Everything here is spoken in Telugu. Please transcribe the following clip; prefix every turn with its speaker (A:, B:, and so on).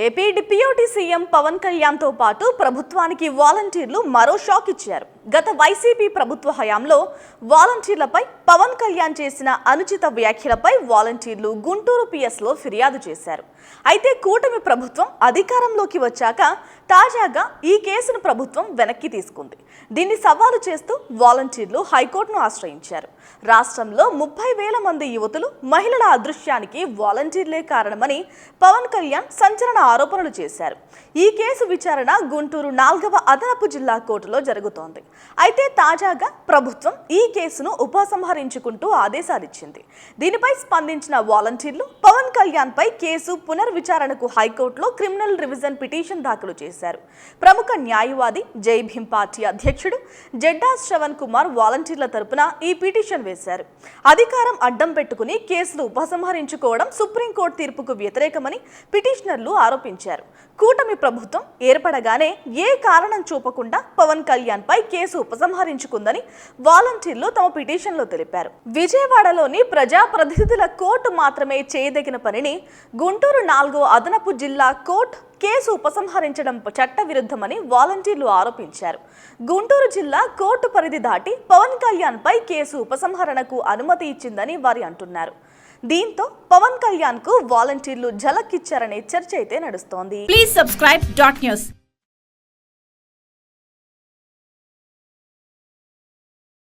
A: AP deputy CM Pawan Kalyan తో పాటు ప్రభుత్వానికి వాలంటీర్లు మరో షాక్ ఇచ్చారు. గత వైసీపీ ప్రభుత్వ హయాంలో వాలంటీర్లపై పవన్ కళ్యాణ్ చేసిన అనుచిత వ్యాఖ్యలపై వాలంటీర్లు గుంటూరు పిఎస్ లో ఫిర్యాదు చేశారు. అయితే కూటమి ప్రభుత్వం అధికారంలోకి వచ్చాక తాజాగా ఈ కేసును ప్రభుత్వం వెనక్కి తీసుకుంది. దీన్ని సవాలు చేస్తూ వాలంటీర్లు హైకోర్టును ఆశ్రయించారు. రాష్ట్రంలో 30,000 మంది యువతులు, మహిళల అదృశ్యానికి వాలంటీర్లే కారణమని పవన్ కళ్యాణ్ సంచలన ఆరోపణలు చేశారు. ఈ కేసు విచారణ గుంటూరు 4వ అదనపు జిల్లా కోర్టులో జరుగుతోంది. అయితే తాజాగా ప్రభుత్వం ఈ కేసును ఉపసంహరించుకుంటూ ఆదేశాలిచ్చింది. దీనిపై స్పందించిన వాలంటీర్లు పవన్ కళ్యాణ్ పై కేసు పునర్విచారణకు హైకోర్టులో క్రిమినల్ రివిజన్ పిటిషన్ దాఖలు చేశారు. ప్రముఖ న్యాయవాది జై భీమ్ పార్టీ అధ్యక్షుడు జెడ్డా శ్రవణ్ కుమార్ వాలంటీర్ల తరపున ఈ పిటిషన్ వేశారు. అధికారం అడ్డం పెట్టుకుని కేసులు ఉపసంహరించుకోవడం సుప్రీంకోర్టు తీర్పుకు వ్యతిరేకమని పిటిషనర్లు ఆరోపించారు. కూటమి ప్రభుత్వం ఏర్పడగానే ఏ కారణం చూపకుండా పవన్ కళ్యాణ్ పై కేసు ఉపసంహరించుకుందని వాలంటీర్లు తమ పిటిషన్లో తెలిపారు. విజయవాడలోని ప్రజాప్రతినిధుల కోర్టు మాత్రమే చేయదగిన పనిని గుంటూరు 4వ అదనపు జిల్లా కోర్టు కేసు ఉపసంహరించడం చట్టవిరుద్ధమని వాలంటీర్లు ఆరోపించారు. గుంటూరు జిల్లా కోర్టు పరిధి దాటి పవన్ కళ్యాణ్ పై కేసు ఉపసంహరణకు అనుమతి ఇచ్చిందని వారు అంటున్నారు. దీంతో పవన్ కళ్యాణ్ కు వాలంటీర్లు ఝలక్ ఇచ్చారనే చర్చ అయితే నడుస్తోంది.
B: Please subscribe .news.